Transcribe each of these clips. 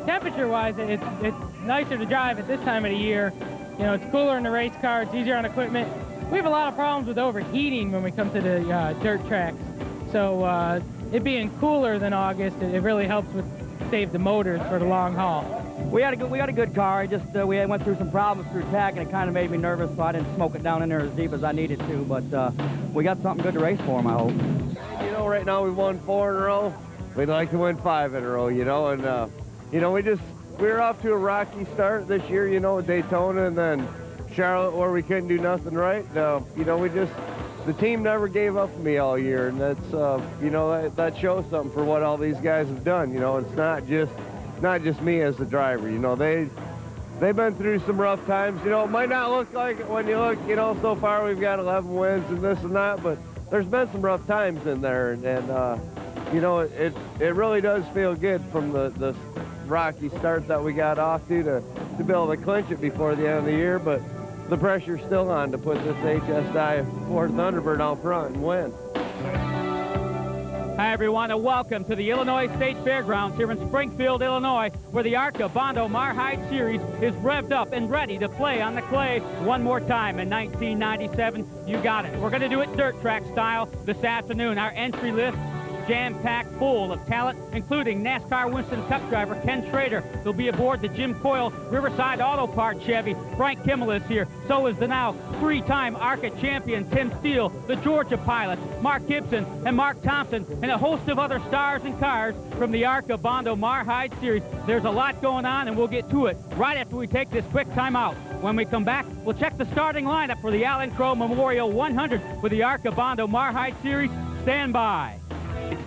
temperature-wise, it's nicer to drive at this time of the year. You know, it's cooler in the race car, it's easier on equipment. We have a lot of problems with overheating when we come to the dirt tracks. So it being cooler than August, it really helps with save the motors for the long haul. We got a good car. We went through some problems through tack, and it kind of made me nervous, so I didn't smoke it down in there as deep as I needed to. But we got something good to race for them, I hope. You know, right now we've won 4 in a row. We'd like to win 5 in a row, you know, and you know, we were off to a rocky start this year, you know, with Daytona and then Charlotte, where we couldn't do nothing right. You know, the team never gave up on me all year, and that's you know, that shows something for what all these guys have done. You know, it's not just me as the driver. You know, they've been through some rough times. You know, it might not look like it when you look. You know, so far we've got 11 wins and this and that, but there's been some rough times in there, and you know, it really does feel good from the rocky start that we got off to be able to clinch it before the end of the year, but the pressure's still on to put this HSI Ford Thunderbird out front and win. Hi, everyone, and welcome to the Illinois State Fairgrounds here in Springfield, Illinois, where the ARCA Bondo Mar-Hyde Series is revved up and ready to play on the clay one more time in 1997. You got it. We're going to do it dirt track style this afternoon. Our entry list jam-packed full of talent, including NASCAR Winston Cup driver Ken Schrader. He'll be aboard the Jim Coyle Riverside Auto Parts Chevy. Frank Kimmel is here. So is the now 3-time ARCA champion Tim Steele, the Georgia pilots, Mark Gibson and Mark Thompson, and a host of other stars and cars from the ARCA Bondo Mar-Hyde Series. There's a lot going on, and we'll get to it right after we take this quick time out. When we come back, we'll check the starting lineup for the Alan Crowe Memorial 100 with the ARCA Bondo Mar-Hyde Series. Stand by.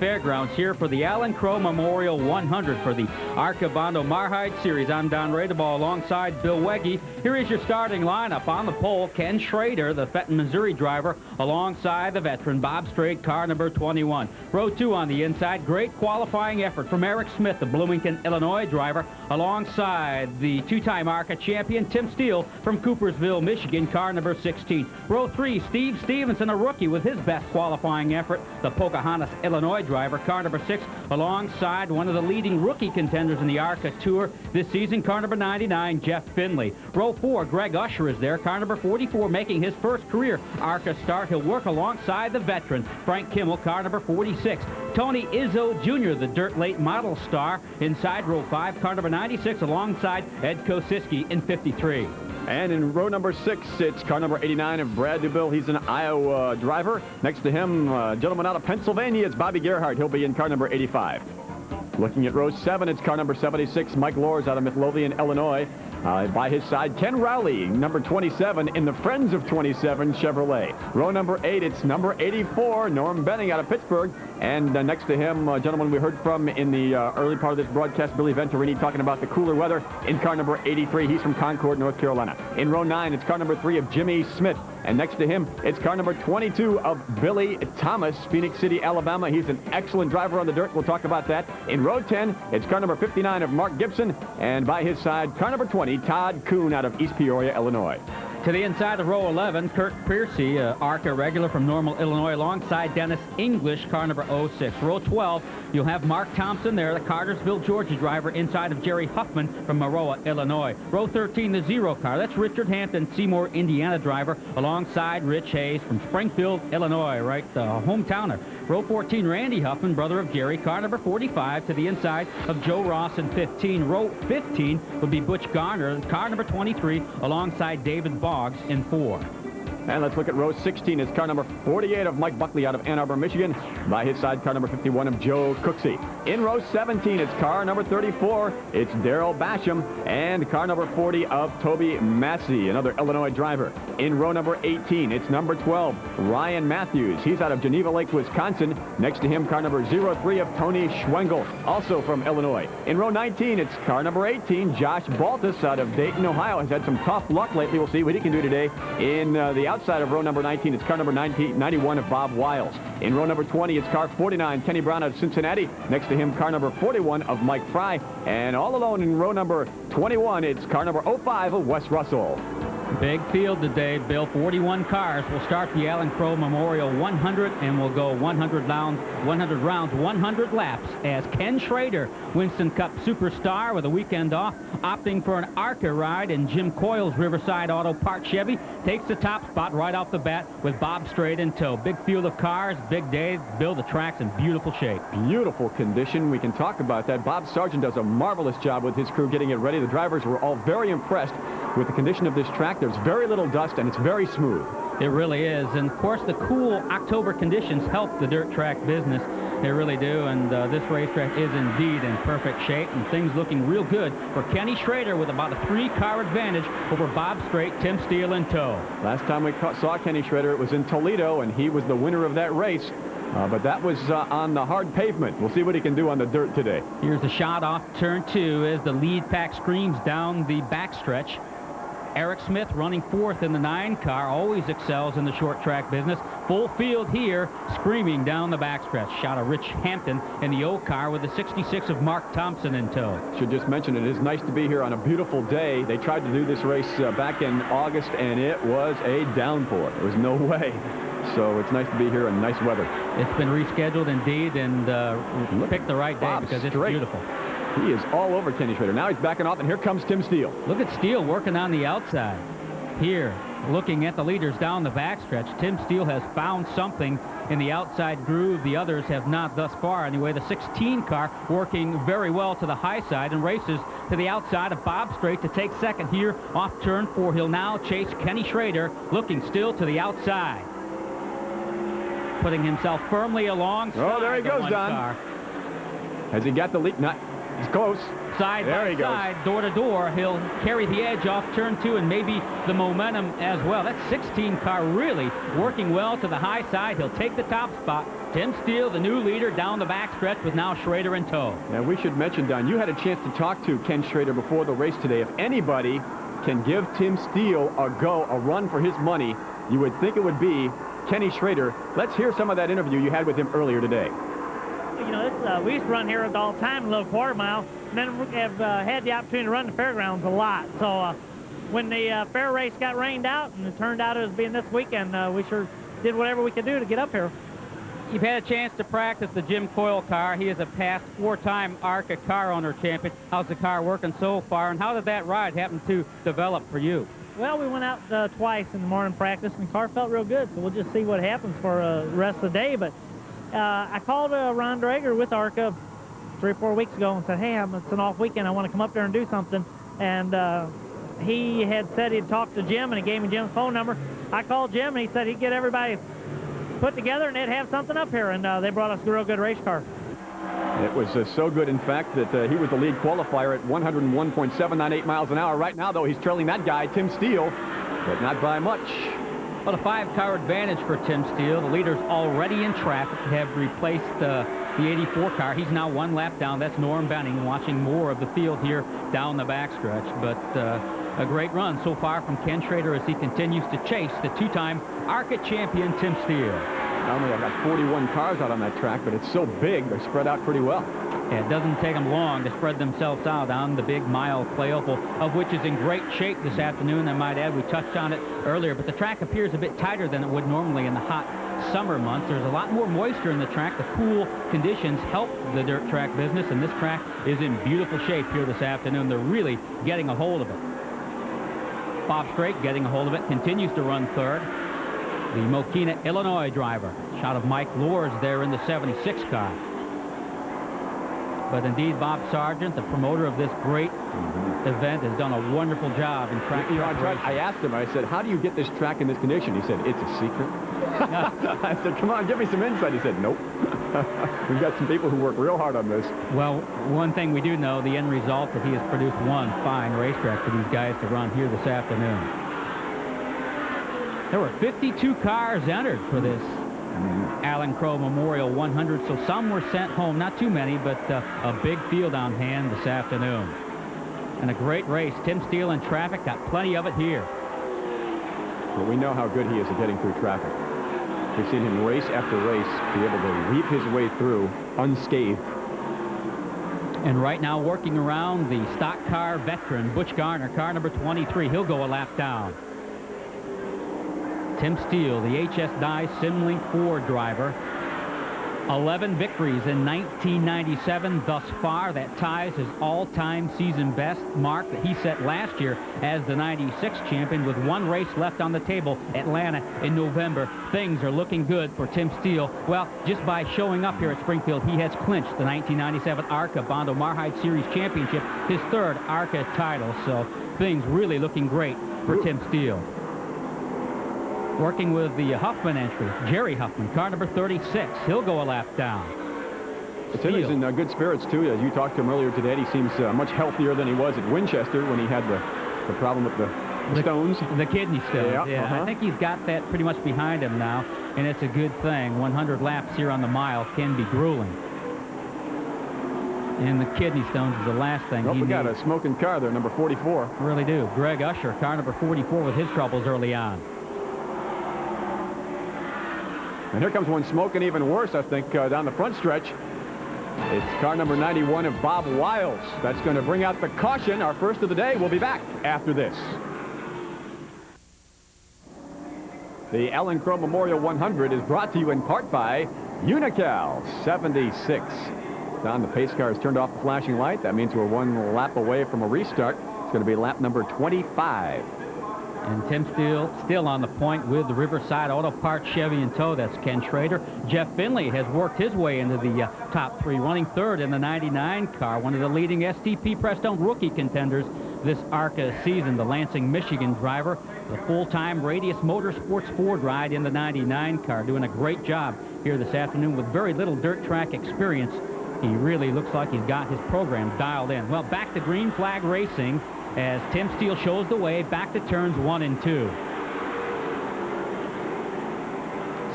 Fairgrounds here for the Alan Crowe Memorial 100 for the ARCA Bondo Mar-Hyde Series. I'm Don Radeball alongside Bill Wegge. Here is your starting lineup. On the pole, Ken Schrader, the Fenton, Missouri driver, alongside the veteran Bob Straight, car number 21. Row 2 on the inside. Great qualifying effort from Eric Smith, the Bloomington, Illinois driver, alongside the 2-time ARCA champion Tim Steele from Coopersville, Michigan, car number 16. Row 3, Steve Stevenson, a rookie with his best qualifying effort, the Pocahontas, Illinois driver, car number 6, alongside one of the leading rookie contenders in the ARCA Tour this season, car number 99, Jeff Finley. Row 4, Greg Usher is there, car number 44, making his first career ARCA start. He'll work alongside the veteran Frank Kimmel, car number 46. Tony Izzo Jr., the dirt late model star, inside row 5, car number 96, alongside Ed Kosiski in 53. And in row number 6, it's car number 89 of Brad DeBille. He's an Iowa driver. Next to him, a gentleman out of Pennsylvania, it's Bobby Gerhardt. He'll be in car number 85. Looking at row 7, it's car number 76, Mike Lors out of Midlothian, Illinois. By his side, Ken Rowley, number 27, in the Friends of 27 Chevrolet. Row number 8, it's number 84, Norm Benning out of Pittsburgh. And next to him, a gentleman we heard from in the early part of this broadcast, Billy Venturini, talking about the cooler weather in car number 83. He's from Concord, North Carolina. In row 9, it's car number 3 of Jimmy Smith. And next to him, it's car number 22 of Billy Thomas, Phoenix City, Alabama. He's an excellent driver on the dirt. We'll talk about that. In row 10, it's car number 59 of Mark Gibson. And by his side, car number 20, Todd Kuhn out of East Peoria, Illinois. To the inside of row 11, Kurt Piercy, ARCA regular from Normal, Illinois, alongside Dennis English, car number 06. Row 12, you'll have Mark Thompson there, the Cartersville, Georgia driver, inside of Jerry Huffman from Maroa, Illinois. Row 13, the zero car, that's Richard Hampton, Seymour, Indiana driver, alongside Rich Hayes from Springfield, Illinois, right, the hometowner. Row 14, Randy Huffman, brother of Jerry, car number 45, to the inside of Joe Ross in 15. Row 15 will be Butch Garner, car number 23, alongside David Boggs in 4. And let's look at row 16. It's car number 48 of Mike Buckley out of Ann Arbor, Michigan. By his side, car number 51 of Joe Cooksey. In row 17, it's car number 34. It's Darrell Basham. And car number 40 of Toby Massey, another Illinois driver. In row number 18, it's number 12, Ryan Matthews. He's out of Geneva Lake, Wisconsin. Next to him, car number 03 of Tony Schwengel, also from Illinois. In row 19, it's car number 18, Josh Baltus out of Dayton, Ohio. Has had some tough luck lately. We'll see what he can do today. In the outside of row number 19, it's car number 91 of Bob Wiles. In row number 20, it's car 49, Kenny Brown out of Cincinnati. Next to him, car number 41 of Mike Fry. And all alone in row number 21, it's car number 05 of Wes Russell. Big field today, Bill. 41 cars will start the Alan Crowe Memorial 100 and will go 100 rounds, 100 laps as Ken Schrader, Winston Cup superstar with a weekend off, opting for an ARCA ride in Jim Coyle's Riverside Auto Parts Chevy, takes the top spot right off the bat with Bob Straight in tow. Big field of cars, big day. Bill, the track's in beautiful shape. Beautiful condition. We can talk about that. Bob Sargent does a marvelous job with his crew getting it ready. The drivers were all very impressed with the condition of this track. There's very little dust, and it's very smooth. It really is. And, of course, the cool October conditions help the dirt track business. They really do, and this racetrack is indeed in perfect shape, and things looking real good for Kenny Schrader with about a 3-car advantage over Bob Straight, Tim Steele in tow. Last time we saw Kenny Schrader, it was in Toledo, and he was the winner of that race. But that was on the hard pavement. We'll see what he can do on the dirt today. Here's the shot off turn 2 as the lead pack screams down the backstretch. Eric Smith running 4th in the 9-car, always excels in the short track business. Full field here, screaming down the backstretch. Shot of Rich Hampton in the O-car with the 66 of Mark Thompson in tow. Should just mention it is nice to be here on a beautiful day. They tried to do this race back in August, and it was a downpour. There was no way. So it's nice to be here in nice weather. It's been rescheduled indeed, and picked the right day because it's beautiful. He is all over Kenny Schrader. Now he's backing off, and here comes Tim Steele. Look at Steele working on the outside. Here, looking at the leaders down the backstretch, Tim Steele has found something in the outside groove. The others have not thus far. Anyway, the 16 car working very well to the high side and races to the outside of Bob Straight to take second here off turn 4. He'll now chase Kenny Schrader, looking still to the outside. Putting himself firmly alongside. Oh, there he goes, Don. Car. Has he got the lead? Not. He's close. Side by side, door to door. He'll carry the edge off turn 2 and maybe the momentum as well. That 16 car really working well to the high side. He'll take the top spot. Tim Steele, the new leader, down the backstretch with now Schrader in tow. Now, we should mention, Don, you had a chance to talk to Ken Schrader before the race today. If anybody can give Tim Steele a run for his money, you would think it would be Kenny Schrader. Let's hear some of that interview you had with him earlier today. You know, we used to run here all the time, a little quarter mile, and then we have had the opportunity to run the Fairgrounds a lot. So when the fair race got rained out, and it turned out it was being this weekend, we sure did whatever we could do to get up here. You've had a chance to practice the Jim Coyle car. He is a past 4-time ARCA car owner champion. How's the car working so far, and how did that ride happen to develop for you? Well, we went out twice in the morning practice, and the car felt real good, so we'll just see what happens for the rest of the day. But I called Ron Drager with ARCA 3 or 4 weeks ago and said, hey, it's an off weekend. I want to come up there and do something. And he had said he'd talked to Jim, and he gave me Jim's phone number. I called Jim, and he said he'd get everybody put together, and they'd have something up here. And they brought us a real good race car. It was so good, in fact, that he was the lead qualifier at 101.798 miles an hour. Right now, though, he's trailing that guy, Tim Steele, but not by much. Well, a 5-car advantage for Tim Steele. The leaders already in traffic have replaced the 84 car. He's now 1 lap down. That's Norm Benning watching more of the field here down the backstretch. But a great run so far from Ken Schrader as he continues to chase the 2-time ARCA champion Tim Steele. Not only have got 41 cars out on that track, but it's so big, they're spread out pretty well. Yeah, it doesn't take them long to spread themselves out on the big mile clay oval, of which is in great shape this afternoon. I might add, we touched on it earlier, but the track appears a bit tighter than it would normally in the hot summer months. There's a lot more moisture in the track. The cool conditions help the dirt track business, and this track is in beautiful shape here this afternoon. They're really getting a hold of it. Bob Straight getting a hold of it, continues to run third. The Mokina, Illinois driver. Shot of Mike Lors there in the 76 car. But indeed, Bob Sargent, the promoter of this great event, has done a wonderful job in track preparation. I asked him, I said, how do you get this track in this condition? He said, it's a secret. I said, come on, give me some insight. He said, nope. We've got some people who work real hard on this. Well, one thing we do know, the end result, that he has produced one fine racetrack for these guys to run here this afternoon. There were 52 cars entered for this Alan Crowe Memorial 100, so some were sent home. Not too many, but a big field on hand this afternoon. And a great race. Tim Steele in traffic, got plenty of it here. Well, we know how good he is at getting through traffic. We've seen him race after race be able to weave his way through unscathed. And right now working around the stock car veteran, Butch Garner, car number 23. He'll go a lap down. Tim Steele, the HS Dye Simlink Ford driver. 11 victories in 1997 thus far. That ties his all-time season best mark that he set last year as the 96 champion with one race left on the table, Atlanta in November. Things are looking good for Tim Steele. Well, just by showing up here at Springfield, he has clinched the 1997 ARCA Bondo Mar-Hyde Series Championship, his third ARCA title. So things really looking great for Tim Steele. Working with the Huffman entry, Jerry Huffman, car number 36. He'll go a lap down. Tim is in good spirits, too. As you talked to him earlier today, he seems much healthier than he was at Winchester when he had the problem with the stones. The kidney stones, yeah. I think he's got that pretty much behind him now, and it's a good thing. 100 laps here on the mile can be grueling. And the kidney stones is the last thing Well, he we got needs. a smoking car there, number 44. Really do. Greg Usher, car number 44 with his troubles early on. And here comes one smoking even worse, I think, down the front stretch. It's car number 91 of Bob Wiles. That's going to bring out the caution. Our first of the day. We'll be back after this. The Alan Crowe Memorial 100 is brought to you in part by Unical 76. Don, the pace car has turned off the flashing light. That means we're one lap away from a restart. It's going to be lap number 25. And Tim Steele still on the point with the Riverside Auto Parts Chevy in tow. That's Ken Schrader. Jeff Finley has worked his way into the top three, running third in the 99 car, one of the leading STP Prestone rookie contenders this ARCA season. The Lansing, Michigan driver, the full-time Radius Motorsports Ford ride in the 99 car, doing a great job here this afternoon with very little dirt track experience. He really looks like he's got his program dialed in. Well, back to green flag racing as Tim Steele shows the way back to turns 1 and 2.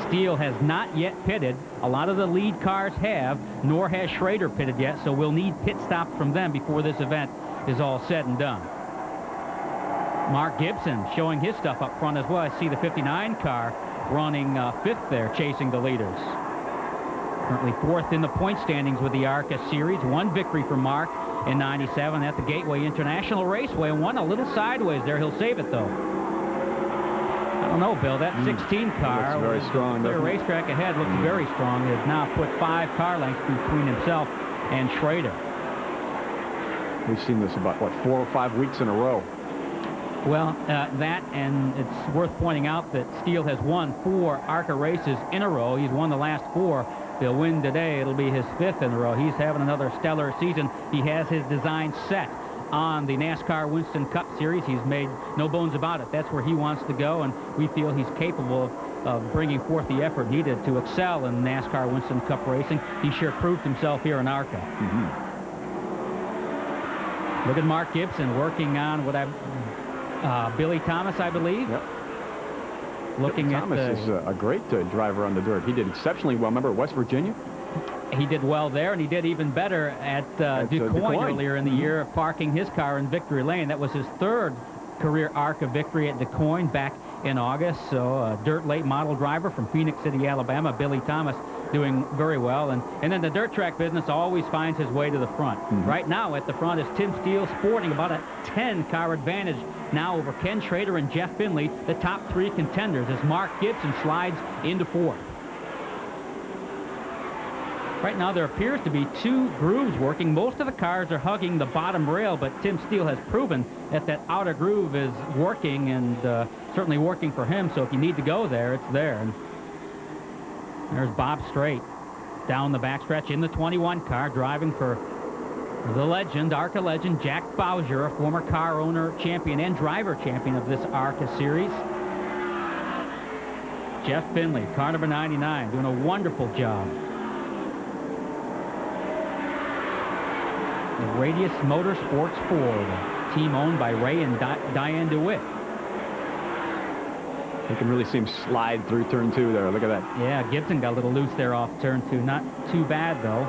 Steele has not yet pitted. A lot of the lead cars have, nor has Schrader pitted yet, so we'll need pit stops from them before this event is all said and done. Mark Gibson showing his stuff up front as well. I see the 59 car running fifth there, chasing the leaders. Currently fourth in the point standings with the ARCA Series. One victory for Mark in 97 at the Gateway International Raceway. One a little sideways there. He'll save it, though. I don't know, Bill. That 16 car, looks very strong. Their racetrack ahead looks very strong. Has now put 5 car lengths between himself and Schrader. We've seen this about, what, 4 or 5 weeks in a row. Well, that, and it's worth pointing out that Steele has won 4 ARCA races in a row. He's won the last 4. They'll win today. It'll be his 5th in a row. He's having another stellar season. He has his design set on the NASCAR Winston Cup Series. He's made no bones about it. That's where he wants to go, and we feel he's capable of bringing forth the effort needed to excel in NASCAR Winston Cup racing. He sure proved himself here in ARCA. Look at Mark Gibson working on what Billy Thomas, I believe. Yep. Looking Thomas at is a great driver on the dirt. He did exceptionally well. Remember West Virginia? He did well there, and he did even better at DuQuoin earlier in the year, parking his car in victory lane. That was his 3rd career ARCA victory at DuQuoin back in August. So a dirt late model driver from Phoenix City, Alabama, Billy Thomas, doing very well. And then the dirt track business always finds his way to the front. Right now at the front is Tim Steele, sporting about a 10-car advantage now over Ken Schrader and Jeff Finley, the top 3 contenders, as Mark Gibson slides into 4th. Right now there appears to be 2 grooves working. Most of the cars are hugging the bottom rail, but Tim Steele has proven that outer groove is working, and certainly working for him. So if you need to go there, it's there. And there's Bob Strait down the backstretch in the 21 car, driving for the legend, ARCA legend, Jack Bowser, a former car owner champion and driver champion of this ARCA series. Jeff Finley, car number 99, doing a wonderful job. The Radius Motorsports Ford, team owned by Ray and Diane DeWitt. You can really see him slide through turn 2 there. Look at that. Yeah, Gibson got a little loose there off turn 2. Not too bad, though.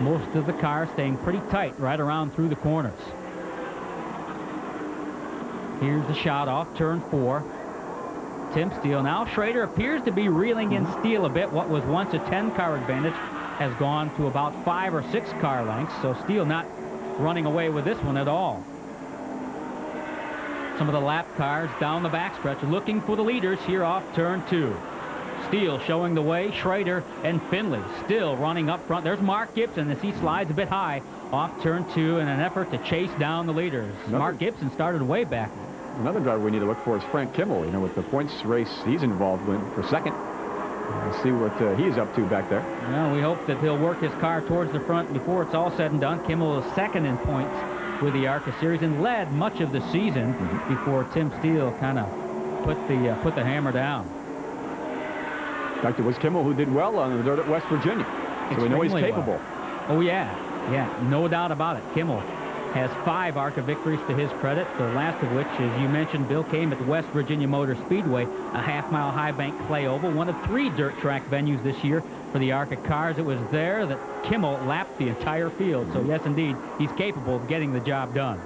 Most of the cars staying pretty tight right around through the corners. Here's the shot off turn 4. Tim Steele. Now Schrader appears to be reeling in Steele a bit. What was once a 10-car advantage has gone to about 5 or 6 car lengths. So Steele not running away with this one at all. Some of the lap cars down the backstretch looking for the leaders here off turn 2. Steele showing the way. Schrader and Finley still running up front. There's Mark Gibson as he slides a bit high off turn 2 in an effort to chase down the leaders. Mark Gibson started way back. Another driver we need to look for is Frank Kimmel. You know, with the points race he's involved in for second. Let's see what he's up to back there. Well, we hope that he'll work his car towards the front before it's all said and done. Kimmel is second in points with the ARCA Series and led much of the season before Tim Steele kind of put the hammer down. In fact, it was Kimmel who did well on the dirt at West Virginia. So we know he's capable. Well. Oh, yeah. Yeah, no doubt about it. Kimmel has 5 ARCA victories to his credit, the last of which, as you mentioned, Bill, came at the West Virginia Motor Speedway, a half-mile high bank clay oval, one of 3 dirt track venues this year for the ARCA cars. It was there that Kimmel lapped the entire field. So, yes, indeed, he's capable of getting the job done.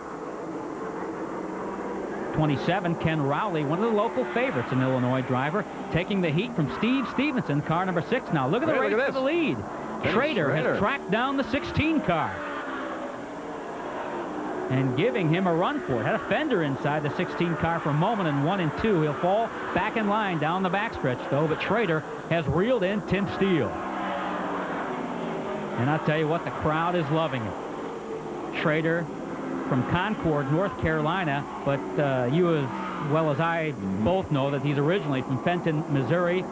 27, Ken Rowley, one of the local favorites, an Illinois driver, taking the heat from Steve Stevenson, car number 6 now. Look at the race for the lead. Schrader has tracked down the 16 car and giving him a run for it. Had a fender inside the 16 car for a moment in 1 and 2. He'll fall back in line down the backstretch, though, but Schrader has reeled in Tim Steele. And I'll tell you what, the crowd is loving it. Schrader from Concord, North Carolina, but you as well as I both know that he's originally from Fenton, Missouri,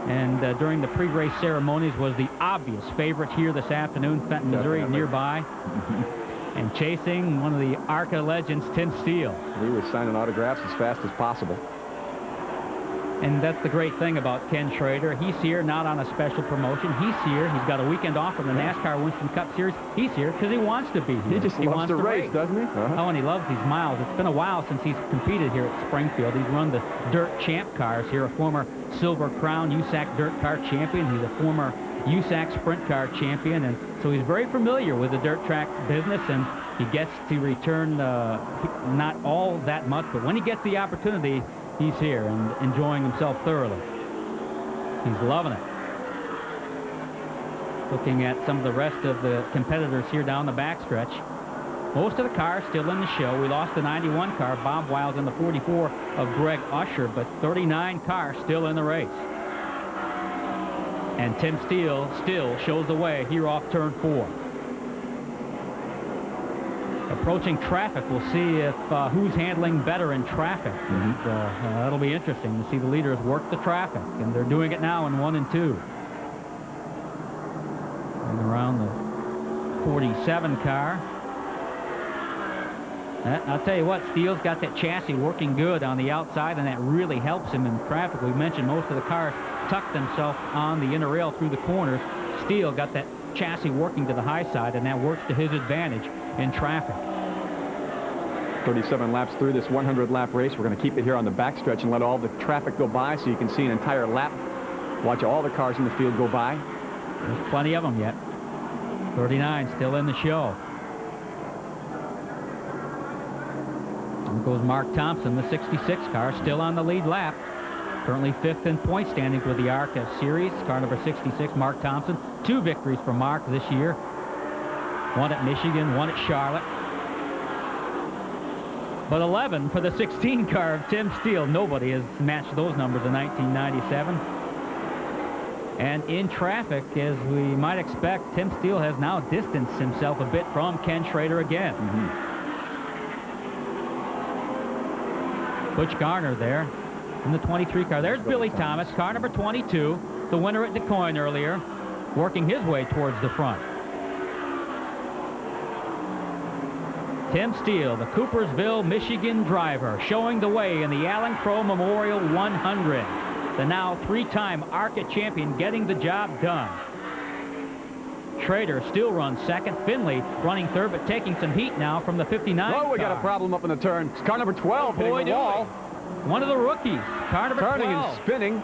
and during the pre-race ceremonies was the obvious favorite here this afternoon. Fenton, Missouri, nearby. And chasing one of the ARCA legends, Tim Steele. He was signing autographs as fast as possible. And that's the great thing about Ken Schrader. He's here not on a special promotion. He's here. He's got a weekend off from the NASCAR Winston Cup Series. He's here because he wants to be here. He just loves to race, doesn't he? Oh, and he loves these miles. It's been a while since he's competed here at Springfield. He's run the dirt champ cars here, a former Silver Crown USAC dirt car champion. He's a former USAC sprint car champion, and so he's very familiar with the dirt track business, and he gets to return not all that much, but when he gets the opportunity, he's here and enjoying himself thoroughly. He's loving it. Looking at some of the rest of the competitors here down the backstretch. Most of the cars still in the show. We lost the 91 car, Bob Wiles, and the 44 of Greg Usher, but 39 cars still in the race. And Tim Steele still shows the way here off turn 4. Approaching traffic, we'll see if who's handling better in traffic. That'll be interesting to see the leaders work the traffic, and they're doing it now in 1 and 2. And around the 47 car. I'll tell you what, Steele's got that chassis working good on the outside, and that really helps him in traffic. We mentioned most of the cars tucked themselves on the inner rail through the corners. Steele got that chassis working to the high side, and that works to his advantage in traffic. 37 laps through this 100-lap race. We're going to keep it here on the backstretch and let all the traffic go by so you can see an entire lap. Watch all the cars in the field go by. There's plenty of them yet. 39 still in the show. There goes Mark Thompson, the 66 car, still on the lead lap. Currently 5th in point standings with the ARCA Series. Car number 66, Mark Thompson. 2 victories for Mark this year. 1 at Michigan, 1 at Charlotte. But 11 for the 16 car of Tim Steele. Nobody has matched those numbers in 1997. And in traffic, as we might expect, Tim Steele has now distanced himself a bit from Ken Schrader again. Butch Garner there in the 23 car. There's Billy Thomas, car number 22, the winner at DeCoin earlier, working his way towards the front. Tim Steele, the Coopersville, Michigan driver, showing the way in the Alan Crowe Memorial 100. The now 3-time ARCA champion getting the job done. Schrader still runs second. Finley running third, but taking some heat now from the 59 Oh, we car. got a problem up in the turn. It's car number 12 hitting the wall. One of the rookies, car number 12. Turning and spinning.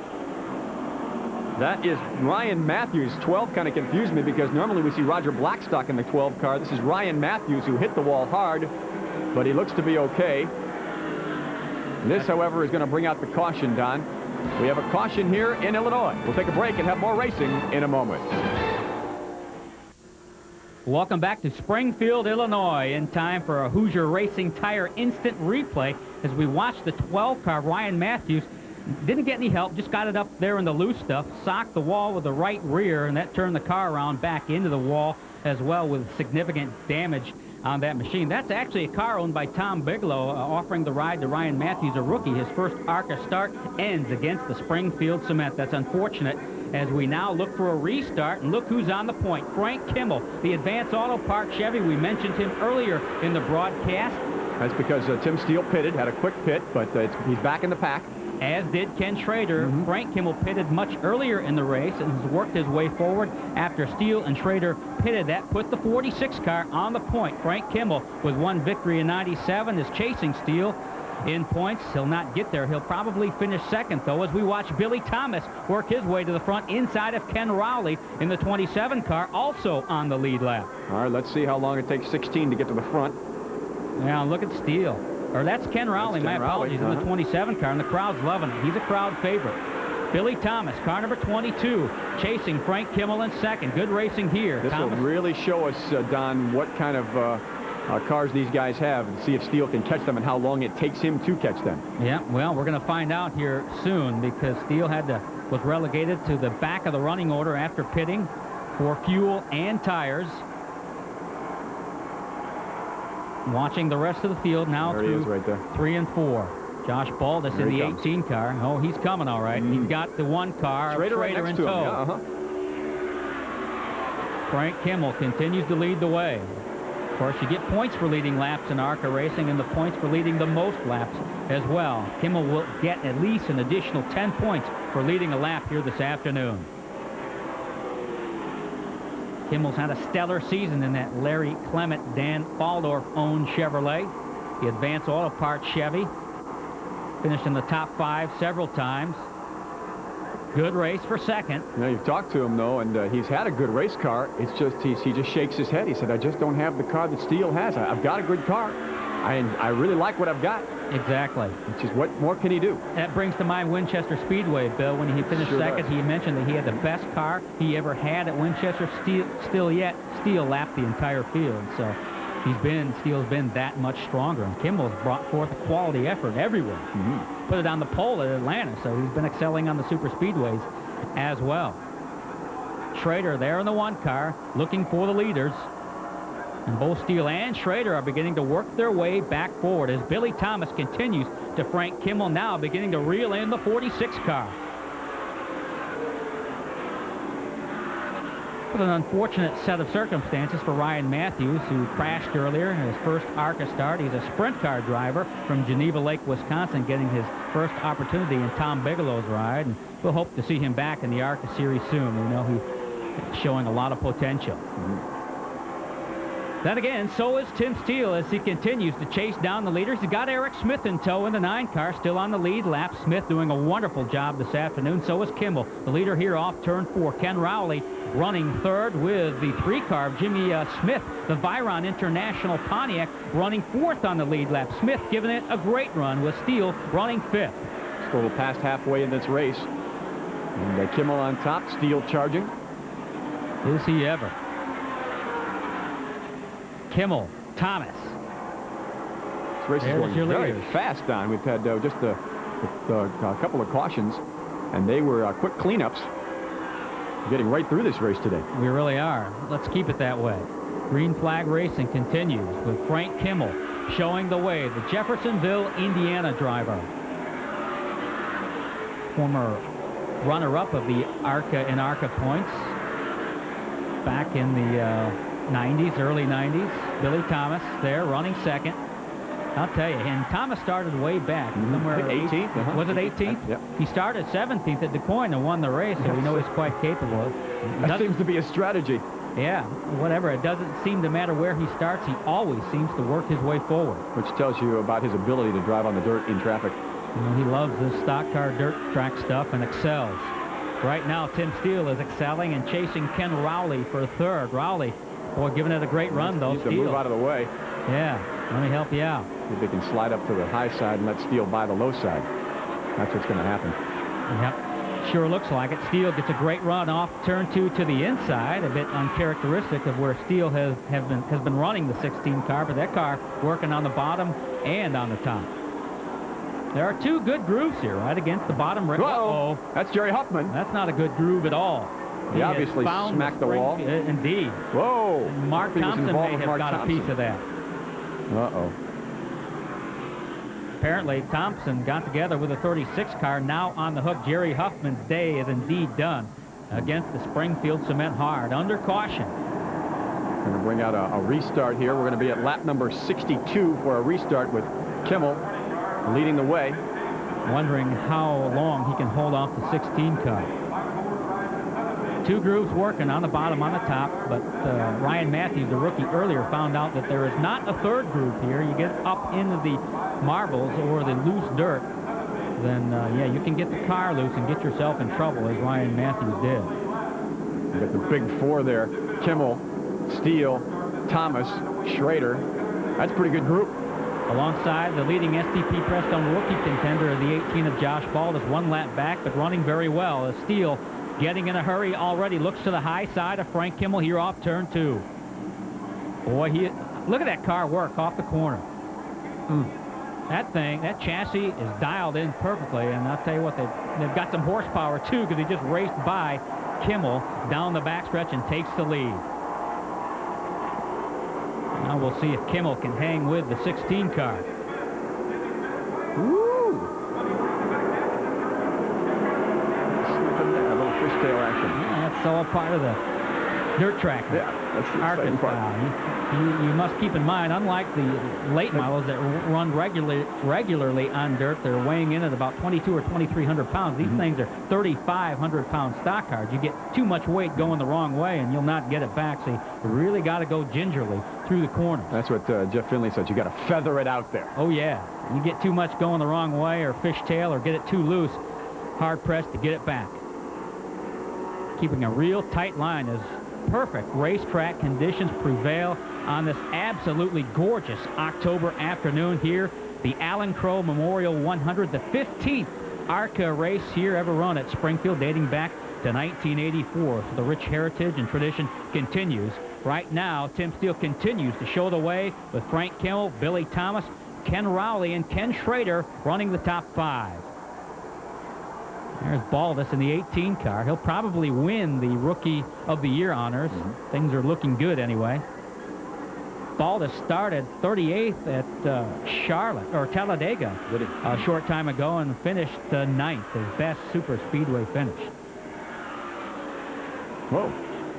That is Ryan Matthews. 12 kind of confused me because normally we see Roger Blackstock in the 12 car. This is Ryan Matthews who hit the wall hard, but he looks to be okay. This, however, is going to bring out the caution, Don. We have a caution here in Illinois. We'll take a break and have more racing in a moment. Welcome back to Springfield, Illinois, in time for a Hoosier Racing Tire instant replay as we watch the 12-car. Ryan Matthews didn't get any help, just got it up there in the loose stuff, socked the wall with the right rear, and that turned the car around back into the wall as well with significant damage on that machine. That's actually a car owned by Tom Bigelow, offering the ride to Ryan Matthews, a rookie. His first ARCA start ends against the Springfield Cement. That's unfortunate as we now look for a restart, and look who's on the point. Frank Kimmel, the Advance Auto Parts Chevy. We mentioned him earlier in the broadcast. That's because Tim Steele pitted, had a quick pit, but he's back in the pack. As did Ken Schrader. Frank Kimmel pitted much earlier in the race and has worked his way forward after Steele and Schrader pitted. That put the 46 car on the point. Frank Kimmel with one victory in 97 is chasing Steele in points. He'll not get there. He'll probably finish second, though, as we watch Billy Thomas work his way to the front inside of Ken Rowley in the 27 car, also on the lead lap. All right, let's see how long it takes 16 to get to the front. Now look at Steele. Or that's Ken Rowley, my apologies, in the 27 car, and the crowd's loving it. He's a crowd favorite. Billy Thomas, car number 22, chasing Frank Kimmel in second. Good racing here. This will really show us, Don, what kind of cars these guys have, and see if Steele can catch them and how long it takes him to catch them. Yeah, well, we're going to find out here soon, because Steele was relegated to the back of the running order after pitting for fuel and tires. Watching the rest of the field now through right there. 3 and 4. Josh Baldus in the 18 car. Oh, he's coming all right. He's got the one car, Schrader in tow. Yeah, Frank Kimmel continues to lead the way. Of course, you get points for leading laps in ARCA racing and the points for leading the most laps as well. Kimmel will get at least an additional 10 points for leading a lap here this afternoon. Kimmel's had a stellar season in that Larry Clement, Dan Faldorf-owned Chevrolet. The Advance Auto Parts Chevy. Finished in the top 5 several times. Good race for second. Now, you've talked to him, though, and he's had a good race car. It's just he just shakes his head. He said, I just don't have the car that Steele has. I've got a good car. I really like what I've got. Exactly. Which is, what more can he do? That brings to mind Winchester Speedway, Bill. When he finished second, he mentioned that he had the best car he ever had at Winchester. Steele lapped the entire field. So Steele's been that much stronger. And Kimmel's brought forth a quality effort everywhere. Put it on the pole at Atlanta, so he's been excelling on the super speedways as well. Schrader there in the 1 car, looking for the leaders. And both Steele and Schrader are beginning to work their way back forward as Billy Thomas continues to Frank Kimmel, now beginning to reel in the 46 car. With an unfortunate set of circumstances for Ryan Matthews, who crashed earlier in his first ARCA start. He's a sprint car driver from Geneva Lake, Wisconsin, getting his first opportunity in Tom Bigelow's ride. And we'll hope to see him back in the ARCA series soon. We know he's showing a lot of potential. Then again, so is Tim Steele as he continues to chase down the leaders. He got Eric Smith in tow in the 9 car, still on the lead lap. Smith doing a wonderful job this afternoon. So is Kimmel, the leader here off turn 4. Ken Rowley running third with the 3 car of Jimmy Smith, the Viron International Pontiac, running 4th on the lead lap. Smith giving it a great run with Steele running 5th. Still past halfway in this race. And Kimmel on top, Steele charging. Is he ever? Kimmel, Thomas. This race is going very fast, Don. We've had just a couple of cautions, and they were quick cleanups. Getting right through this race today. We really are. Let's keep it that way. Green flag racing continues with Frank Kimmel showing the way, the Jeffersonville, Indiana driver. Former runner-up of the ARCA and ARCA points back in the 90s, early 90s. Billy Thomas there running second. I'll tell you, and Thomas started way back. Somewhere 18th. Was it 18th? Yep. He started 17th at DuQuoin and won the race, so we know he's quite capable. That seems to be a strategy. Yeah, whatever. It doesn't seem to matter where he starts. He always seems to work his way forward. Which tells you about his ability to drive on the dirt in traffic. You know, he loves this stock car dirt track stuff and excels. Right now, Tim Steele is excelling and chasing Ken Rowley for third. Rowley, boy, giving it a great run, though. Needs to move out of the way. Yeah, let me help you out. See if they can slide up to the high side and let Steele by the low side. That's what's going to happen. Yep. Sure looks like it. Steele gets a great run off turn 2 to the inside, a bit uncharacteristic of where Steele has been running the 16 car, but that car working on the bottom and on the top. There are 2 good grooves here, right against the bottom. Uh-oh. That's Jerry Huffman. That's not a good groove at all. He obviously smacked the wall. Indeed. Whoa. Mark Thompson may have got a piece of that. Uh-oh. Apparently, Thompson got together with a 36 car. Now on the hook, Jerry Huffman's day is indeed done against the Springfield Cement Hard. Under caution. Going to bring out a restart here. We're going to be at lap number 62 for a restart with Kimmel leading the way. Wondering how long he can hold off the 16 car. 2 grooves working on the bottom, on the top, but Ryan Matthews, the rookie, earlier found out that there is not a 3rd groove here. You get up into the marbles or the loose dirt, then yeah, you can get the car loose and get yourself in trouble, as Ryan Matthews did. You got the big 4 there. Kimmel, Steele, Thomas, Schrader. That's a pretty good group. Alongside the leading STP Prestone rookie contender of the 18 of Josh Ball is 1 lap back, but running very well. As Steele, getting in a hurry already, looks to the high side of Frank Kimmel here off turn 2. Boy, look at that car work off the corner. That thing, that chassis is dialed in perfectly, and I'll tell you what, they've got some horsepower too, because he just raced by Kimmel down the backstretch and takes the lead. Now we'll see if Kimmel can hang with the 16 car. Woo! A little fishtail action. Yeah, that's all a part of the dirt track. Yeah, that's the ARCA exciting part. style. You must keep in mind, unlike the late models that run regularly on dirt, they're weighing in at about 2,200 or 2,300 pounds. These things are 3,500-pound stock cars. You get too much weight going the wrong way, and you'll not get it back. So you really got to go gingerly through the corners. That's what Jeff Finley said. You got to feather it out there. Oh, yeah. You get too much going the wrong way or fishtail or get it too loose, hard-pressed to get it back. Keeping a real tight line as perfect racetrack conditions prevail on this absolutely gorgeous October afternoon here. The Alan Crowe Memorial 100, the 15th ARCA race here ever run at Springfield, dating back to 1984. So the rich heritage and tradition continues. Right now, Tim Steele continues to show the way with Frank Kimmel, Billy Thomas, Ken Rowley, and Ken Schrader running the top 5. There's Baldus in the 18 car. He'll probably win the Rookie of the Year honors. Things are looking good anyway. Baldus started 38th at Charlotte, or Talladega, a short time ago and finished 9th, his best super speedway finish. Whoa.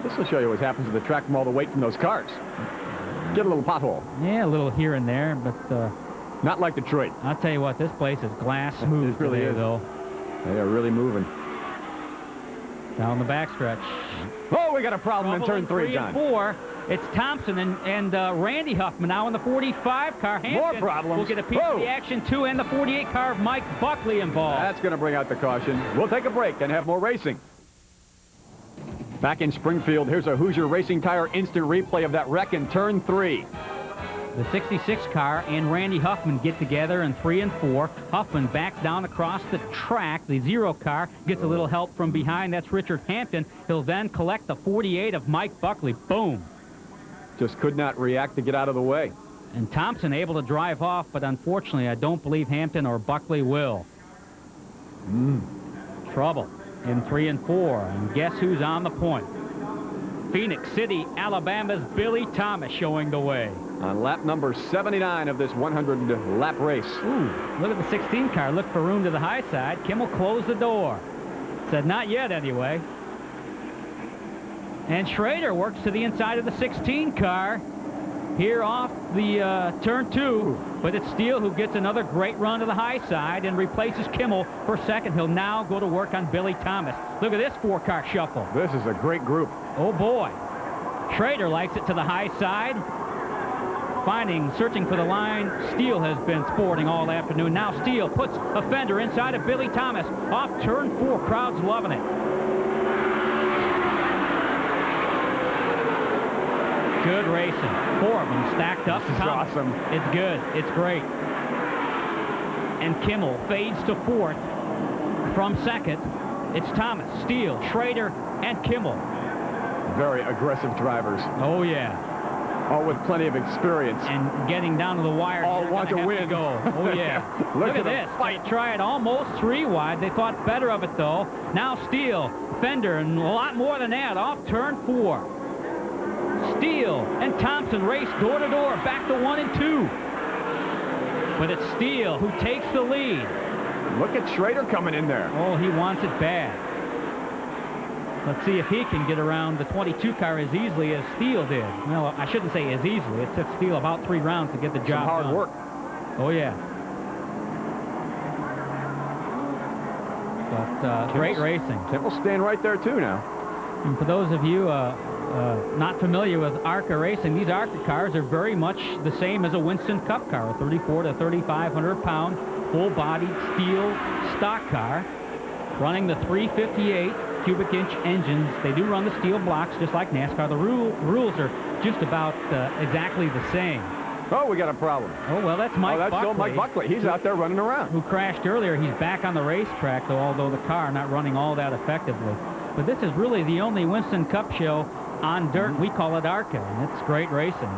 This will show you what happens to the track from all the weight from those cars. Get a little pothole. Yeah, a little here and there, but not like Detroit. I'll tell you what, this place is glass smooth It really today, is. though. They are really moving. Down the backstretch. Oh, we got a problem in turn 3, and John. 4. It's Thompson and Randy Huffman now in the 45 car. Hampton More problems. will get a piece of the action, too, and the 48 car of Mike Buckley involved. That's going to bring out the caution. We'll take a break and have more racing. Back in Springfield, here's a Hoosier Racing Tire instant replay of that wreck in turn 3. The 66 car and Randy Huffman get together in 3 and 4. Huffman backs down across the track. The 0 car gets a little help from behind. That's Richard Hampton. He'll then collect the 48 of Mike Buckley. Boom. Just could not react to get out of the way. And Thompson able to drive off, but unfortunately, I don't believe Hampton or Buckley will. Trouble in 3 and 4. And guess who's on the point? Phoenix City, Alabama's Billy Thomas showing the way. On lap number 79 of this 100-lap race. Ooh, look at the 16 car. Look for room to the high side. Kimmel closed the door. Said not yet anyway. And Schrader works to the inside of the 16 car here off the turn 2. But it's Steele who gets another great run to the high side and replaces Kimmel for second. He'll now go to work on Billy Thomas. Look at this 4-car shuffle. This is a great group. Oh, boy. Schrader likes it to the high side. Searching for the line, Steele has been sporting all afternoon. Now Steele puts a fender inside of Billy Thomas. Off turn 4, crowd's loving it. Good racing. 4 of them stacked up. This is awesome. It's good. It's great. And Kimmel fades to 4th from 2nd. It's Thomas, Steele, Schrader, and Kimmel. Very aggressive drivers. Oh, yeah. All with plenty of experience. And getting down to the wire. All they're want to gonna have win. Go. Oh, yeah. Look at this. Fight. Try it almost 3 wide. They thought better of it, though. Now Steele, Fender, and a lot more than that off turn 4. Steele and Thompson race door to door, back to 1 and 2. But it's Steele who takes the lead. Look at Schrader coming in there. Oh, he wants it bad. Let's see if he can get around the 22 car as easily as Steele did. No, I shouldn't say as easily. It took Steele about 3 rounds to get the job hard done. work. Oh, yeah. But great racing. Kimball's staying right there, too, now. And for those of you not familiar with ARCA racing, these ARCA cars are very much the same as a Winston Cup car, a 34 to 3,500 pound full-bodied steel stock car running the 358 cubic inch engines. They do run the steel blocks just like NASCAR. The rules are just about exactly the same. Oh, we got a problem. Oh, well, that's Mike Buckley. Still Mike Buckley. He's out there running around. Who crashed earlier. He's back on the racetrack, though, although the car not running all that effectively. But this is really the only Winston Cup show on dirt. We call it ARCA, and it's great racing.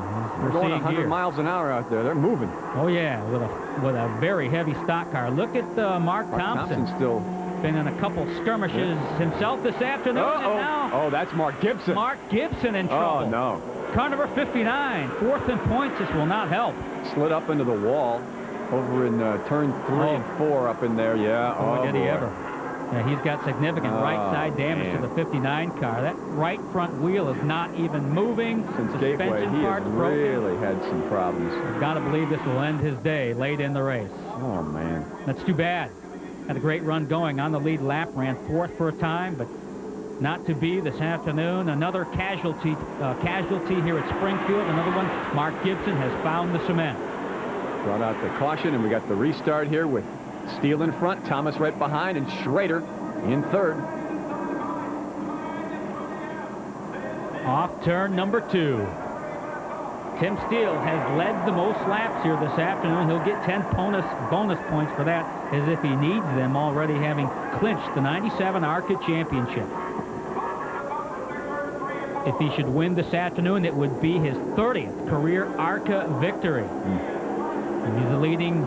We're going 100 miles an hour out there. They're moving. Oh, yeah, with a very heavy stock car. Look at Mark Thompson. Thompson's still been in a couple skirmishes himself this afternoon. And now oh, that's Mark Gibson. Mark Gibson in trouble. Oh, no. Car number 59, 4th in points. This will not help. Slid up into the wall over in turn 3 and 4 up in there. Yeah. Oh, did boy. he ever. Yeah, he's got significant right side damage to the 59 car. That right front wheel is not even moving. Since Suspension Gateway, he has parts really had some problems. I've got to believe this will end his day late in the race. Oh, man. That's too bad. Had a great run going on the lead lap, ran 4th for a time, but not to be this afternoon. Another casualty here at Springfield. Another one, Mark Gibson has found the cement. Brought out the caution, and we got the restart here with Steele in front, Thomas right behind, and Schrader in 3rd. Off turn number 2. Tim Steele has led the most laps here this afternoon. He'll get 10 bonus points for that, as if he needs them, already having clinched the 97 ARCA championship. If he should win this afternoon, it would be his 30th career ARCA victory. And he's the leading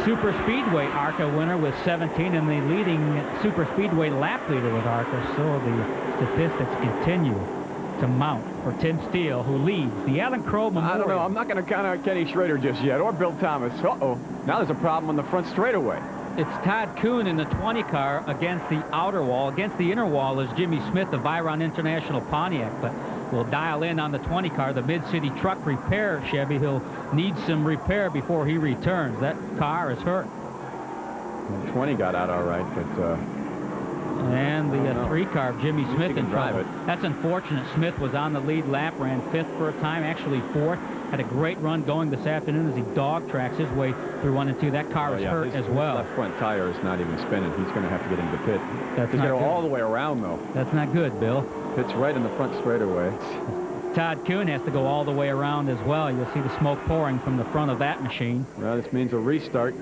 Super Speedway ARCA winner with 17 and the leading Super Speedway lap leader with ARCA. So the statistics continue to mount for Tim Steele, who leads the Alan Crowe Memorial. I don't know. I'm not going to count out Kenny Schrader just yet, or Bill Thomas. Uh-oh. Now there's a problem on the front straightaway. It's Todd Kuhn in the 20 car against the outer wall. Against the inner wall is Jimmy Smith of Viron International Pontiac, but we'll dial in on the 20 car, the Mid-City Truck Repair Chevy. He'll need some repair before he returns. That car is hurt. The 20 got out all right, but... and the 3 car of Jimmy Smith in trouble. It. That's unfortunate. Smith was on the lead lap, ran 5th for a time, actually 4th. Had a great run going this afternoon as he dog tracks his way through 1 and 2. That car is hurt as well. His left front tire is not even spinning. He's going to have to get into the pit. That's He's not going to good. go all the way around, though. That's not good, Bill. Pit's right in the front straightaway. Todd Kuhn has to go all the way around as well. You'll see the smoke pouring from the front of that machine. Well, this means a restart.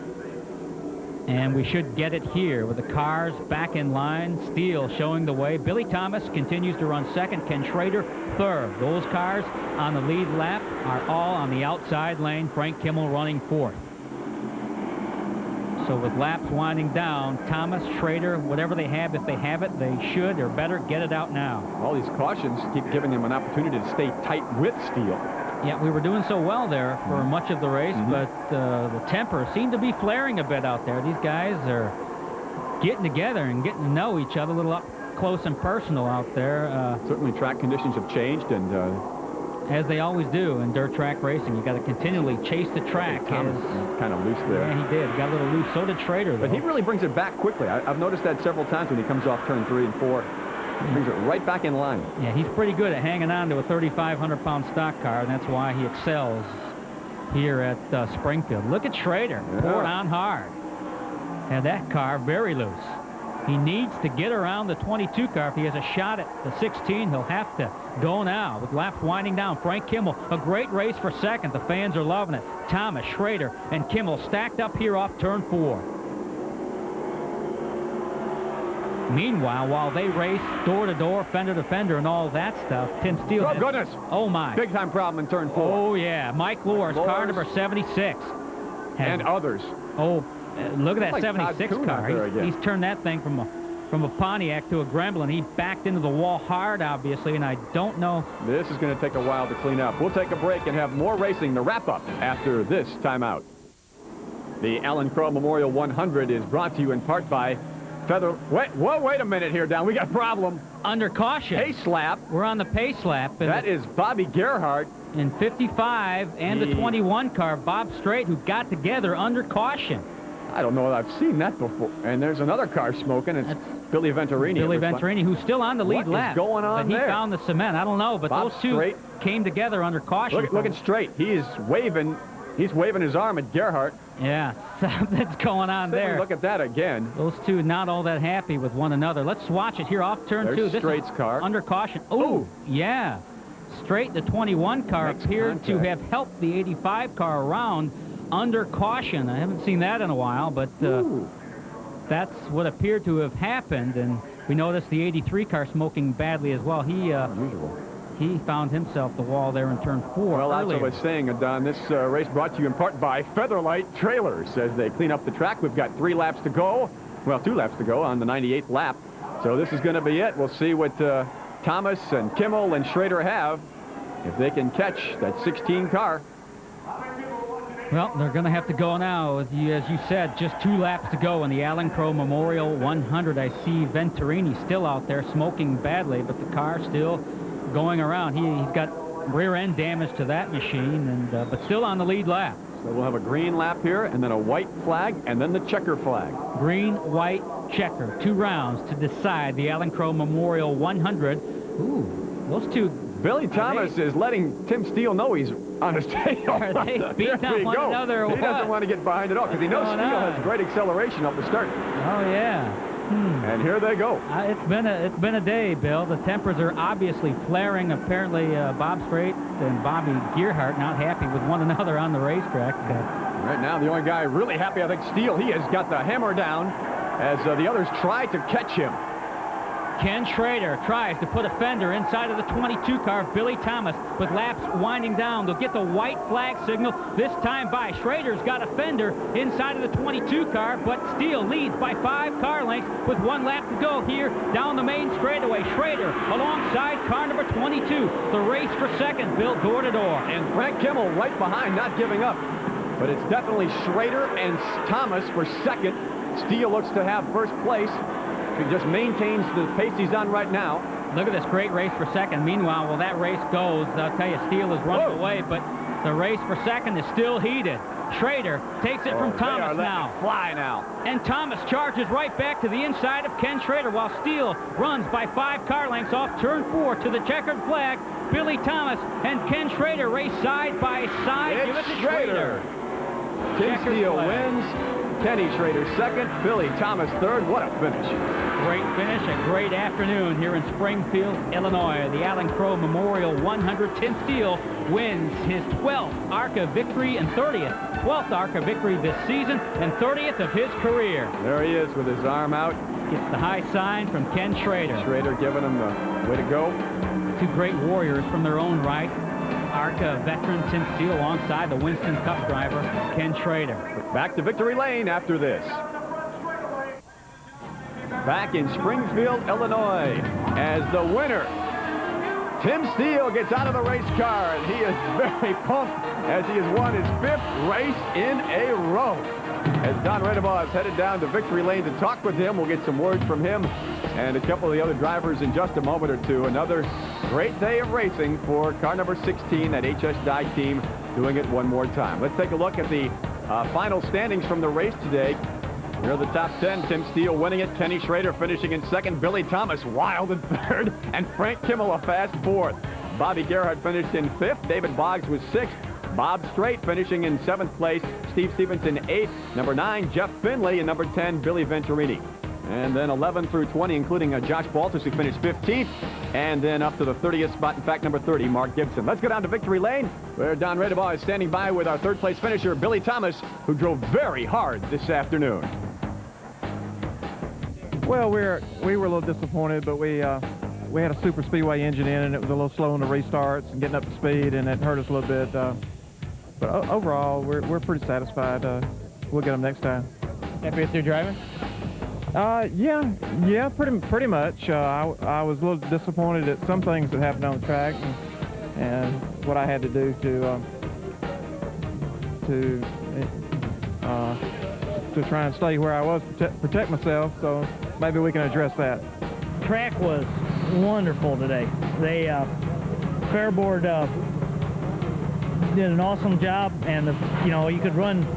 And we should get it here with the cars back in line. Steele showing the way. Billy Thomas continues to run 2nd. Ken Schrader 3rd. Those cars on the lead lap are all on the outside lane. Frank Kimmel running 4th. So with laps winding down, Thomas, Schrader, whatever they have, if they have it, they should or better get it out now. All these cautions keep giving them an opportunity to stay tight with Steele. Yeah, we were doing so well there for much of the race, but the temper seemed to be flaring a bit out there. These guys are getting together and getting to know each other a little up close and personal out there. Certainly track conditions have changed, and as they always do in dirt track racing, you got to continually chase the track. Thomas kind of loose there. Yeah, he did. Got a little loose. So did Schrader, though. But he really brings it back quickly. I've noticed that several times when he comes off turn 3 and 4. He brings it right back in line. Yeah, he's pretty good at hanging on to a 3,500-pound stock car, and that's why he excels here at Springfield. Look at Schrader. Poured on hard. And that car very loose. He needs to get around the 22 car. If he has a shot at the 16, he'll have to go now. With laps winding down, Frank Kimmel, a great race for 2nd. The fans are loving it. Thomas, Schrader, and Kimmel stacked up here off turn 4. Meanwhile, while they race door-to-door, fender-to-fender, and all that stuff, Tim Steele... Oh, has, goodness. Oh, my. Big-time problem in turn 4. Oh, yeah. Mike Lors, car number 76. And others. Oh, look at that Like 76 Todd Kuhn out car. there again. He's turned that thing from a Pontiac to a Gremlin. He backed into the wall hard, obviously, and I don't know. This is going to take a while to clean up. We'll take a break and have more racing to wrap up after this timeout. The Alan Crowe Memorial 100 is brought to you in part by Wait a minute here, Don. We got a problem. Under caution. Pace lap. We're on the pace lap. That is Bobby Gerhardt. In 55 and the 21 car, Bob Strait, who got together under caution. I don't know that I've seen that before. And there's another car smoking. It's Billy Venturini. Billy Venturini, who's still on the lead lap. What is going on there? But he found the cement. I don't know, but Bob those two Strait came together under caution. Look at Strait. He's waving his arm at Gerhardt. Yeah, something's going on there. Look at that again. Those two not all that happy with one another. Let's watch it here off turn 2. There's This Strait's car. Under caution. Oh, yeah. Strait, the 21 car, appeared to have helped the 85 car around under caution. I haven't seen that in a while, but that's what appeared to have happened. And we noticed the 83 car smoking badly as well. He found himself the wall there in turn 4 Well, earlier. that's what I was saying, Don. This race brought to you in part by Featherlight Trailers. As they clean up the track, we've got 3 laps to go. Well, 2 laps to go on the 98th lap. So this is going to be it. We'll see what Thomas and Kimmel and Schrader have if they can catch that 16 car. Well, they're going to have to go now. As you said, just 2 laps to go in the Alan Crowe Memorial 100. I see Venturini still out there smoking badly, but the car still going around. He's got rear end damage to that machine, and but still on the lead lap. So we'll have a green lap here, and then a white flag, and then the checker flag. Green, white, checker. 2 rounds to decide the Alan Crowe Memorial 100. Ooh, those two. Billy Thomas is letting Tim Steele know he's on his tail. Are they beating on one another or He what? doesn't want to get behind it all because he knows Steele has great acceleration up the start. Oh, yeah. And here they go. It's been a day, Bill. The tempers are obviously flaring. Apparently, Bob Strait and Bobby Gerhardt not happy with one another on the racetrack. Right now, the only guy really happy, I think, Steele. He has got the hammer down as the others try to catch him. Ken Schrader tries to put a fender inside of the 22 car, Billy Thomas, with laps winding down. They'll get the white flag signal this time by. Schrader's got a fender inside of the 22 car, but Steele leads by 5 car lengths with 1 lap to go here down the main straightaway. Schrader alongside car number 22. The race for second, Bill, door to door. And Frank Kimmel right behind, not giving up. But it's definitely Schrader and Thomas for second. Steele looks to have first place. He just maintains the pace he's on right now. Look at this great race for second. Meanwhile, while that race goes, I'll tell you, Steele is running away, but the race for second is still heated. Schrader takes it from Thomas now. Fly now. And Thomas charges right back to the inside of Ken Schrader while Steele runs by 5 car lengths off turn 4 to the checkered flag. Billy Thomas and Ken Schrader race side by side. Give it to Schrader. Tim Steele wins. Kenny Schrader second. Billy Thomas third. What a finish. Great finish, a great afternoon here in Springfield, Illinois. The Alan Crowe Memorial 100. Tim Steele wins his 12th ARCA victory and 30th. 12th ARCA victory this season and 30th of his career. There he is with his arm out. Gets the high sign from Ken Schrader. Schrader giving him the way to go. 2 great warriors from their own right. ARCA veteran Tim Steele alongside the Winston Cup driver Ken Schrader. Back to victory lane after this. Back in Springfield, Illinois, as the winner, Tim Steele gets out of the race car, and he is very pumped as he has won his 5th race in a row. As Don Redebaugh is headed down to victory lane to talk with him, we'll get some words from him and a couple of the other drivers in just a moment or two. Another great day of racing for car number 16, that HS Dye team, doing it one more time. Let's take a look at the final standings from the race today. Here are the top 10. Tim Steele winning it. Kenny Schrader finishing in second. Billy Thomas wild in third. And Frank Kimmel a fast 4th. Bobby Gerhardt finished in 5th. David Boggs was 6th. Bob Strait finishing in 7th place. Steve Stevenson 8th. Number 9, Jeff Finley. And number 10, Billy Venturini. And then 11 through 20, including Josh Baltus, who finished 15th. And then up to the 30th spot, in fact, number 30, Mark Gibson. Let's go down to victory lane, where Don Redebaugh is standing by with our 3rd place finisher, Billy Thomas, who drove very hard this afternoon. Well, we were a little disappointed, but we had a super speedway engine in, and it was a little slow on the restarts and getting up to speed, and it hurt us a little bit. But overall, we're pretty satisfied. We'll get them next time. Happy with your driving? Yeah, pretty much. I was a little disappointed at some things that happened on the track, and what I had to do to try and stay where I was, protect myself. So maybe we can address that. Track was wonderful today. They Fairboard did an awesome job, and you could run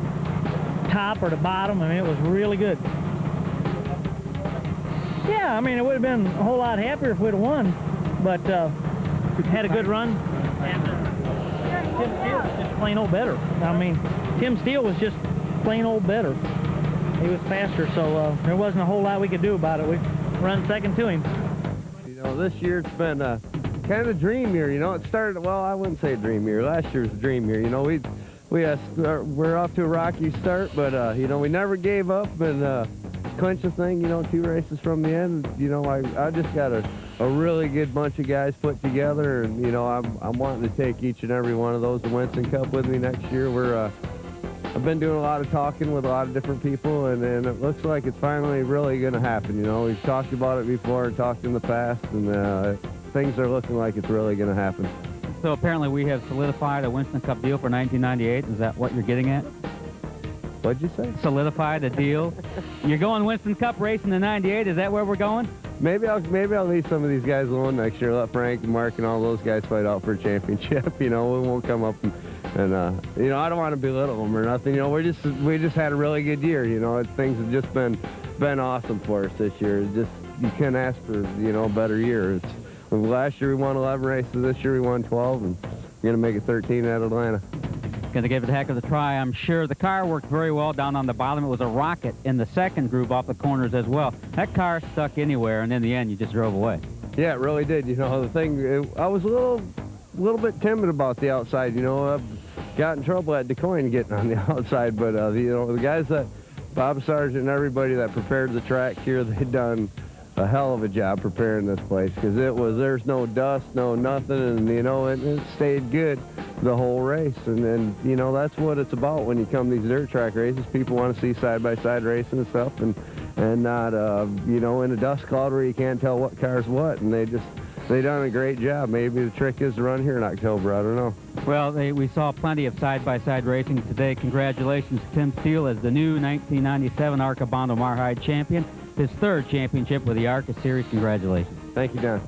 top or the bottom. I mean, it was really good. Yeah, I mean, it would have been a whole lot happier if we'd have won, but had a good run. And Tim Steele was just plain old better. I mean, Tim Steele was just plain old better. He was faster, so there wasn't a whole lot we could do about it. We run second to him. This year it's been kind of a dream year. It started, well, I wouldn't say a dream year. Last year was a dream year. We're off to a rocky start, but we never gave up and clinched the thing. 2 races from the end. I just got a really good bunch of guys put together, and I'm wanting to take each and every one of those to Winston Cup with me next year. I've been doing a lot of talking with a lot of different people, and it looks like it's finally really going to happen. We've talked about it before and talked in the past, and things are looking like it's really going to happen. So apparently we have solidified a Winston Cup deal for 1998. Is that what you're getting at? What'd you say? Solidified a deal. You're going Winston Cup racing in '98. Is that where we're going? Maybe I'll leave some of these guys alone next year. Let Frank and Mark and all those guys fight out for a championship. We won't come up and I don't want to belittle them or nothing. We just had a really good year. Things have just been awesome for us this year. You can't ask for a better year. Last year we won 11 races. This year we won 12, and we're gonna make it 13 at Atlanta. Going to give it a heck of a try, I'm sure. The car worked very well down on the bottom. It was a rocket in the second groove off the corners as well. That car stuck anywhere, and in the end, you just drove away. Yeah, it really did. The thing, I was a little bit timid about the outside. I got in trouble at DeCoin getting on the outside, but the guys that Bob Sargent and everybody that prepared the track here, they'd done a hell of a job preparing this place, because there's no dust, no nothing, and it stayed good the whole race. And that's what it's about when you come to these dirt track races. People want to see side-by-side racing and stuff, and not in a dust cloud where you can't tell what car's what. And they done a great job. Maybe the trick is to run here in October. I don't know. Well, we saw plenty of side-by-side racing today. Congratulations to Tim Steele as the new 1997 ARCA Bondo Mar-Hyde champion. His 3rd championship with the ARCA Series. Congratulations. Thank you, Don.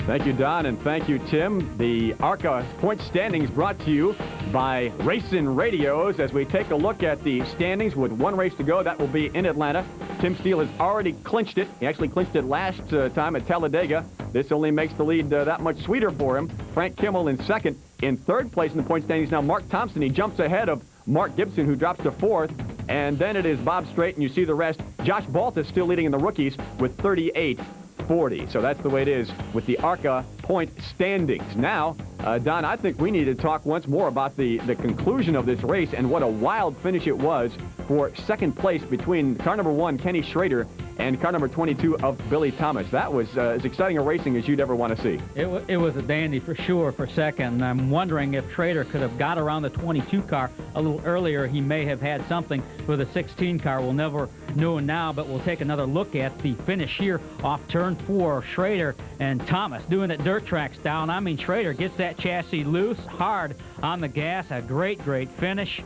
Thank you, Don, and thank you, Tim. The ARCA point standings brought to you by Racing Radios as we take a look at the standings with 1 race to go. That will be in Atlanta. Tim Steele has already clinched it. He actually clinched it last time at Talladega. This only makes the lead that much sweeter for him. Frank Kimmel in 2nd. In 3rd place in the point standings now, Mark Thompson. He jumps ahead of Mark Gibson, who drops to 4th. And then it is Bob Strait, and you see the rest. Josh Baltus still leading in the rookies with 38-40. So that's the way it is with the ARCA point standings. Now, Don, I think we need to talk once more about the conclusion of this race and what a wild finish it was for 2nd place between car number 1, Kenny Schrader, and car number 22 of Billy Thomas. That was as exciting a racing as you'd ever want to see. It was a dandy for sure for 2nd. I'm wondering if Schrader could have got around the 22 car a little earlier. He may have had something for the 16 car. We'll never know now, but we'll take another look at the finish here off turn 4. Schrader and Thomas doing it dirt tracks down. I mean, Schrader gets that chassis loose, hard on the gas. A great finish.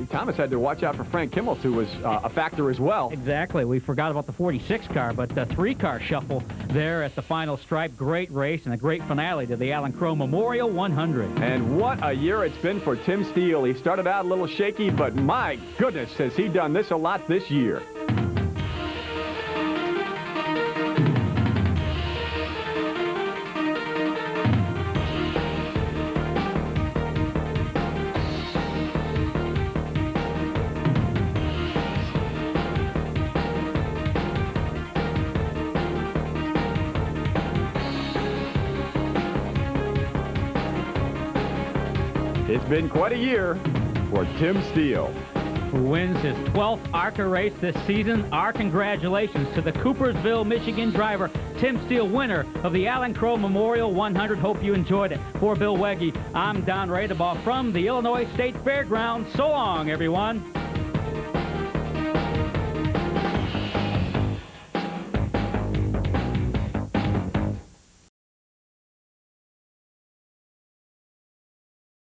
Thomas had to watch out for Frank Kimmel, who was a factor as well. Exactly. We forgot about the 46 car, but the 3-car shuffle there at the final stripe. Great race and a great finale to the Alan Crowe Memorial 100. And what a year it's been for Tim Steele. He started out a little shaky, but my goodness, has he done this a lot this year. It's been quite a year for Tim Steele. who wins his 12th ARCA race this season. Our congratulations to the Coopersville, Michigan driver, Tim Steele, winner of the Alan Crowe Memorial 100. Hope you enjoyed it. For Bill Wegge, I'm Don Radeball from the Illinois State Fairgrounds. So long, everyone.